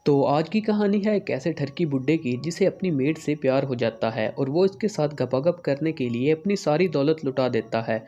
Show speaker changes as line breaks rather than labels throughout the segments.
तो आज की कहानी है एक ऐसे ठरकी बुड्ढे की जिसे अपनी मेड से प्यार हो जाता है और वो इसके साथ गपागप करने के लिए अपनी सारी दौलत लुटा देता है।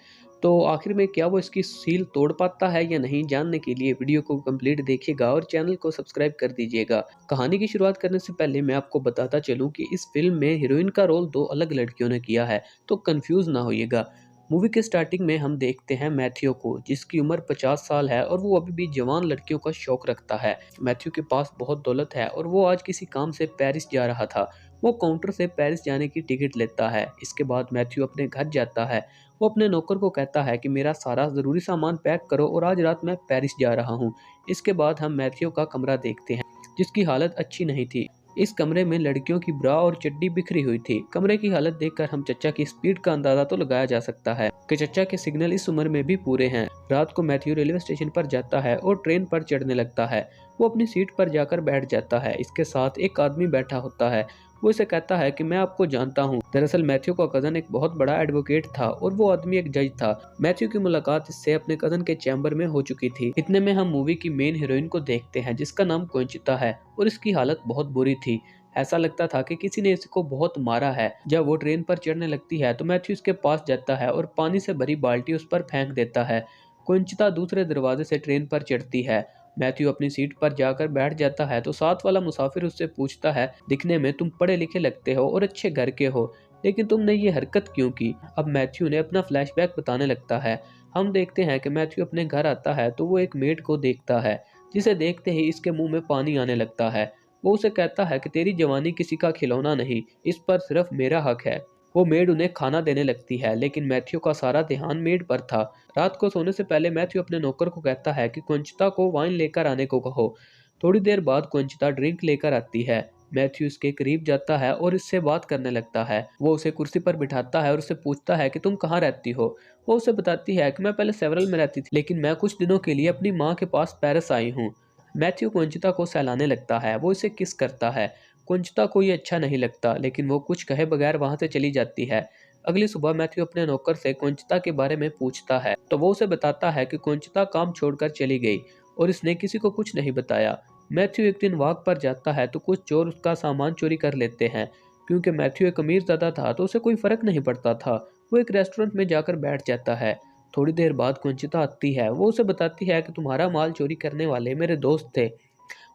तो आखिर में क्या वो इसकी सील तोड़ पाता है या नहीं, जानने के लिए वीडियो को कंप्लीट देखिएगा और चैनल को सब्सक्राइब कर दीजिएगा। कहानी की शुरुआत करने से पहले मैं आपको बताता चलूं कि इस फिल्म में हीरोइन का रोल दो अलग लड़कियों ने किया है, तो कंफ्यूज ना होइएगा। मूवी के स्टार्टिंग में हम देखते हैं मैथ्यू को, जिसकी उम्र 50 साल है और वो अभी भी जवान लड़कियों का शौक रखता है। मैथ्यू के पास बहुत दौलत है और वो आज किसी काम से पेरिस जा रहा था। वो काउंटर से पेरिस जाने की टिकट लेता है। इसके बाद मैथ्यू अपने घर जाता है। वो अपने नौकर को कहता है कि मेरा सारा ज़रूरी सामान पैक करो और आज रात मैं पेरिस जा रहा हूँ। इसके बाद हम मैथ्यू का कमरा देखते हैं, जिसकी हालत अच्छी नहीं थी। इस कमरे में लड़कियों की ब्रा और चड्डी बिखरी हुई थी। कमरे की हालत देखकर हम चचा की स्पीड का अंदाजा तो लगाया जा सकता है कि चचा के सिग्नल इस उम्र में भी पूरे हैं। रात को मैथ्यू रेलवे स्टेशन पर जाता है और ट्रेन पर चढ़ने लगता है। वो अपनी सीट पर जाकर बैठ जाता है। इसके साथ एक आदमी बैठा होता है। वो इसे कहता है कि मैं आपको जानता हूँ। दरअसल मैथ्यू का कजन एक बहुत बड़ा एडवोकेट था और वो आदमी एक जज था। मैथ्यू की मुलाकात इससे अपने कजन के चैम्बर में हो चुकी थी। इतने में हम मूवी की मेन हीरोइन को देखते हैं, जिसका नाम कोंचिता है और इसकी हालत बहुत बुरी थी। ऐसा लगता था कि किसी ने इसको बहुत मारा है। जब वो ट्रेन पर चढ़ने लगती है तो मैथ्यू इसके पास जाता है और पानी से भरी बाल्टी उस पर फेंक देता है। कुंचिता दूसरे दरवाजे से ट्रेन पर चढ़ती है। मैथ्यू अपनी सीट पर जाकर बैठ जाता है तो साथ वाला मुसाफिर उससे पूछता है, दिखने में तुम पढ़े लिखे लगते हो और अच्छे घर के हो, लेकिन तुमने ये हरकत क्यों की? अब मैथ्यू ने अपना फ्लैशबैक बताने लगता है। हम देखते हैं कि मैथ्यू अपने घर आता है तो वो एक मेड को देखता है, जिसे देखते ही इसके मुंह में पानी आने लगता है। वो उसे कहता है कि तेरी जवानी किसी का खिलौना नहीं, इस पर सिर्फ मेरा हक है। वो मेड उन्हें खाना देने लगती है, लेकिन मैथ्यू का सारा ध्यान मेड पर था। रात को सोने से पहले मैथ्यू अपने नौकर को कहता है कि कुंचिता को वाइन लेकर आने को कहो। थोड़ी देर बाद कुंचिता ड्रिंक लेकर आती है। मैथ्यू इसके करीब जाता है और इससे बात करने लगता है। वो उसे कुर्सी पर बिठाता है और उससे पूछता है कि तुम कहाँ रहती हो। वो उसे बताती है कि मैं पहले सेवरल में रहती थी, लेकिन मैं कुछ दिनों के लिए अपनी माँ के पास पेरिस आई हूँ। मैथ्यू कुंचिता को सहलाने लगता है। वो इसे किस करता है। कुंचिता को ये अच्छा नहीं लगता, लेकिन वो कुछ कहे बगैर वहां से चली जाती है। अगली सुबह मैथ्यू अपने नौकर से कुंचिता के बारे में पूछता है तो वो उसे बताता है कि कुंचिता काम छोड़कर चली गई और इसने किसी को कुछ नहीं बताया। मैथ्यू एक दिन वॉक पर जाता है तो कुछ चोर उसका सामान चोरी कर लेते हैं। क्योंकि मैथ्यू एक अमीर ज़्यादा था तो उसे कोई फर्क नहीं पड़ता था। वो एक रेस्टोरेंट में जाकर बैठ जाता है। थोड़ी देर बाद कुंचिता आती है। वो उसे बताती है कि तुम्हारा माल चोरी करने वाले मेरे दोस्त थे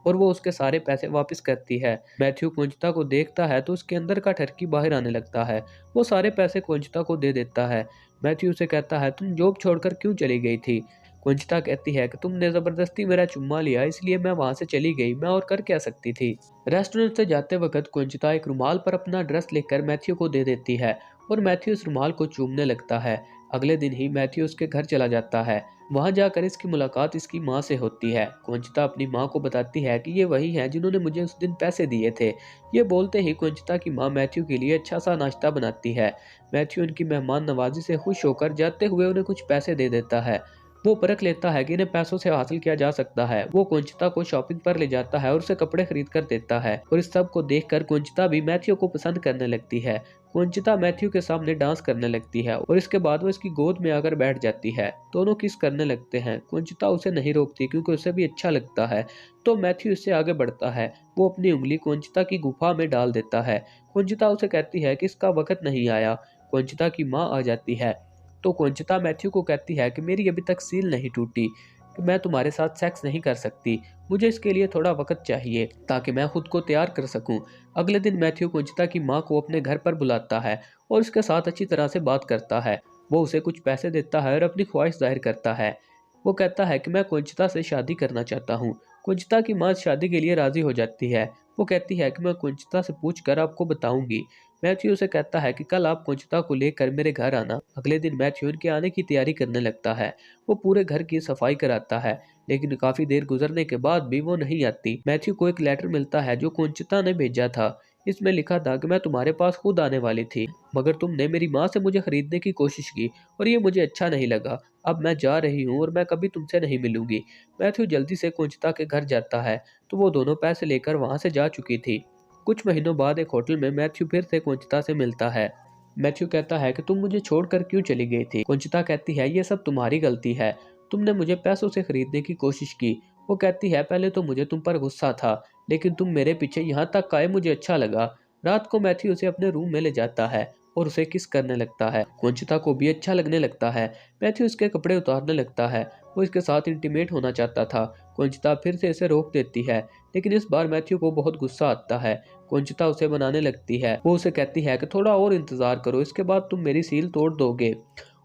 और वो उसके सारे पैसे वापस करती है। मैथ्यू कुंचिता को देखता है तो उसके अंदर का ठरकी बाहर आने लगता है। वो सारे पैसे कुंचिता को दे देता है। मैथ्यू उसे कहता है, तुम जॉब छोड़कर क्यों चली गई थी? कुंचिता कहती है कि तुमने जबरदस्ती मेरा चुम्मा लिया, इसलिए मैं वहां से चली गई, मैं और कर क्या सकती थी। रेस्टोरेंट से जाते वक्त कुंचिता एक रुमाल पर अपना ड्रेस लेकर मैथ्यू को दे देती है और मैथ्यू इस रुमाल को चूमने लगता है। अगले दिन ही मैथ्यू उसके घर चला जाता है। वहां जाकर इसकी मुलाकात इसकी माँ से होती है। कुंचिता अपनी माँ को बताती है कि ये वही हैं जिन्होंने मुझे उस दिन पैसे दिए थे। ये बोलते ही कुंचिता की माँ मैथ्यू के लिए अच्छा सा नाश्ता बनाती है। मैथ्यू उनकी मेहमान नवाजी से खुश होकर जाते हुए उन्हें कुछ पैसे दे देता है। वो परख लेता है कि इन्हें पैसों से हासिल किया जा सकता है। वो कुंचिता को शॉपिंग पर ले जाता है और उसे कपड़े खरीद कर देता है और इस सब को देखकर कुंचिता भी मैथ्यू को पसंद करने लगती है। कुंचिता मैथ्यू के सामने डांस करने लगती है और इसके बाद वो इसकी गोद में आकर बैठ जाती है। दोनों किस करने लगते हैं। कुंचिता उसे नहीं रोकती क्योंकि उसे भी अच्छा लगता है। तो मैथ्यू इससे आगे बढ़ता है। वो अपनी उंगली कुंचिता की गुफा में डाल देता है। कुंचिता उसे कहती है कि इसका वक्त नहीं आया। कुंचिता की माँ आ जाती है तो कुंचिता मैथ्यू को कहती है कि मेरी अभी तक सील नहीं टूटी, कि मैं तुम्हारे साथ सेक्स नहीं कर सकती। मुझे इसके लिए थोड़ा वक्त चाहिए ताकि मैं खुद को तैयार कर सकूं। अगले दिन मैथ्यू कुंचिता की माँ को अपने घर पर बुलाता है और उसके साथ अच्छी तरह से बात करता है। वो उसे कुछ पैसे देता है और अपनी ख्वाहिश जाहिर करता है। वो कहता है कि मैं कुंचिता से शादी करना चाहता हूँ। कुंचिता की माँ शादी के लिए राजी हो जाती है। वो कहती है कि मैं कुंचिता से पूछकर आपको बताऊंगी। मैथ्यू उसे कहता है कि कल आप कुंचिता को लेकर मेरे घर आना। अगले दिन मैथ्यू उनके आने की तैयारी करने लगता है। वो पूरे घर की सफाई कराता है, लेकिन काफी देर गुजरने के बाद भी वो नहीं आती। मैथ्यू को एक लेटर मिलता है जो कुंचिता ने भेजा था। इसमें लिखा था कि मैं तुम्हारे पास खुद आने वाली थी, मगर तुमने मेरी माँ से मुझे खरीदने की कोशिश की और ये मुझे अच्छा नहीं लगा। अब मैं जा रही हूँ और मैं कभी तुमसे नहीं मिलूंगी। मैथ्यू जल्दी से कुंचिता के घर जाता है तो वो दोनों पैसे लेकर वहां से जा चुकी थी। कुछ महीनों बाद एक होटल में मैथ्यू फिर से कुंचिता से मिलता है। मैथ्यू कहता है कि तुम मुझे छोड़कर क्यों चली गई थी? कुंचिता कहती है, ये सब तुम्हारी गलती है। तुमने मुझे पैसों से खरीदने की कोशिश की वो कहती है पहले तो मुझे तुम पर गुस्सा था, लेकिन तुम मेरे पीछे यहाँ तक आए मुझे अच्छा लगा। रात को मैथ्यू उसे अपने रूम में ले जाता है और उसे किस करने लगता है। कोंचिता को भी अच्छा लगने लगता है। मैथ्यू उसके कपड़े उतारने लगता है। वो इसके साथ इंटीमेट होना चाहता था। कोंचिता फिर से इसे रोक देती है, लेकिन इस बार मैथ्यू को बहुत गुस्सा आता है। कोंचिता उसे मनाने लगती है। वो उसे कहती है कि थोड़ा और इंतजार करो, इसके बाद तुम मेरी सील तोड़ दोगे।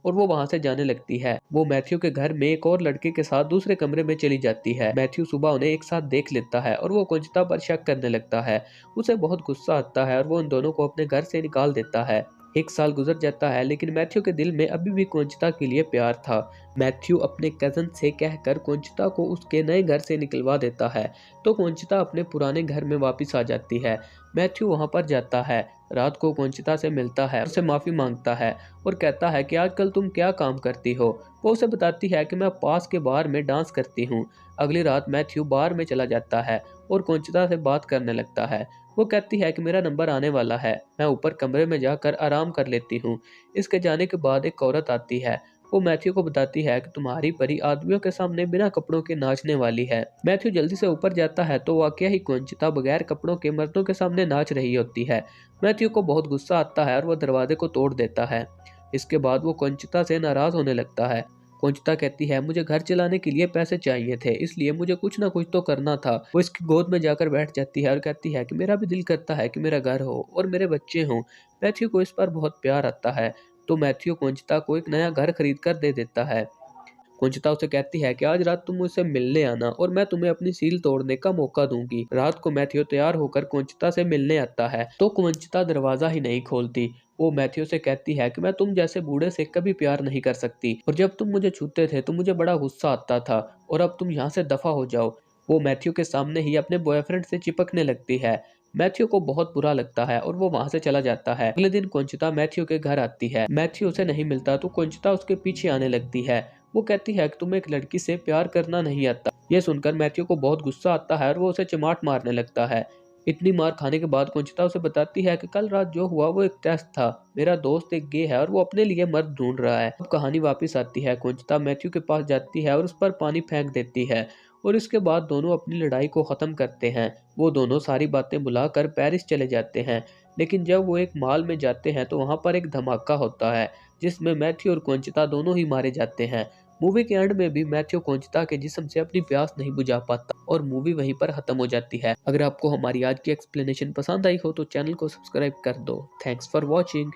और वो वहां से जाने लगती है। वो मैथ्यू के घर में एक और लड़के के साथ दूसरे कमरे में चली जाती है। मैथ्यू सुबह उन्हें एक साथ देख लेता है और वो कोंचिता पर शक करने लगता है। उसे बहुत गुस्सा आता है और वो उन दोनों को अपने घर से निकाल देता है। एक साल गुजर जाता है, लेकिन मैथ्यू के दिल में अभी भी कोंचिता के लिए प्यार था। मैथ्यू अपने कजन से कहकर कोंचिता को उसके नए घर से निकलवा देता है, तो कोंचिता अपने पुराने घर में वापस आ जाती है। मैथ्यू वहां पर जाता है, रात को कोंचिता से मिलता है, उससे माफी मांगता है और कहता है कि आजकल तुम क्या काम करती हो। वो उसे बताती है कि मैं पास के बार में डांस करती हूँ। अगली रात मैथ्यू बार में चला जाता है और कोंचिता से बात करने लगता है। वो कहती है कि मेरा नंबर आने वाला है, मैं ऊपर कमरे में जाकर आराम कर लेती हूँ। इसके जाने के बाद एक औरत आती है। वो मैथ्यू को बताती है कि तुम्हारी परी आदमियों के सामने बिना कपड़ों के नाचने वाली है। मैथ्यू जल्दी से ऊपर जाता है तो वाकया ही कोंचिता बगैर कपड़ों के मर्दों के सामने नाच रही होती है। मैथ्यू को बहुत गुस्सा आता है और वह दरवाजे को तोड़ देता है। इसके बाद वो कोंचिता से नाराज होने लगता है। कोंचिता कहती है मुझे घर चलाने के लिए पैसे चाहिए थे, इसलिए मुझे कुछ ना कुछ तो करना था। वो इसकी गोद में जाकर बैठ जाती है और कहती है कि मेरा भी दिल करता है कि मेरा घर हो और मेरे बच्चे हों। मैथ्यू को इस पर बहुत प्यार आता है, तो मैथ्यू कोंचिता को एक नया घर खरीद कर दे देता है। कुंचिता उसे कहती है कि आज रात तुम मुझसे मिलने आना और मैं तुम्हें अपनी सील तोड़ने का मौका दूंगी। रात को मैथ्यू तैयार होकर कुंचिता से मिलने आता है, तो कुंचिता दरवाजा ही नहीं खोलती। वो मैथ्यू से कहती है कि मैं तुम जैसे बूढ़े से कभी प्यार नहीं कर सकती, और जब तुम मुझे छूते थे तो मुझे बड़ा गुस्सा आता था, और अब तुम यहाँ से दफा हो जाओ। वो मैथ्यू के सामने ही अपने बॉयफ्रेंड से चिपकने लगती है। मैथ्यू को बहुत बुरा लगता है और वो वहां से चला जाता है। अगले दिन कुंचिता मैथ्यू के घर आती है। मैथ्यू उसे नहीं मिलता तो कुंचिता उसके पीछे आने लगती है। वो कहती है कि तुम्हें एक लड़की से प्यार करना नहीं आता। यह सुनकर मैथ्यू को बहुत गुस्सा आता है और वो उसे चिमाट मारने लगता है। इतनी मार खाने के बाद कुंचिता उसे बताती है कि कल रात जो हुआ वो एक टेस्ट था। मेरा दोस्त एक गे है और वो अपने लिए मर्द ढूंढ रहा है। अब कहानी वापस आती है। कुंचिता मैथ्यू के पास जाती है और उस पर पानी फेंक देती है, और इसके बाद दोनों अपनी लड़ाई को खत्म करते हैं। वो दोनों सारी बातें भुलाकर पेरिस चले जाते हैं, लेकिन जब वो एक मॉल में जाते हैं तो वहां पर एक धमाका होता है, जिसमें मैथ्यू और कुंचिता दोनों ही मारे जाते हैं। मूवी के एंड में भी मैथ्यू कोंचिता के जिस्म से अपनी प्यास नहीं बुझा पाता और मूवी वहीं पर खत्म हो जाती है। अगर आपको हमारी आज की एक्सप्लेनेशन पसंद आई हो तो चैनल को सब्सक्राइब कर दो। Thanks for watching.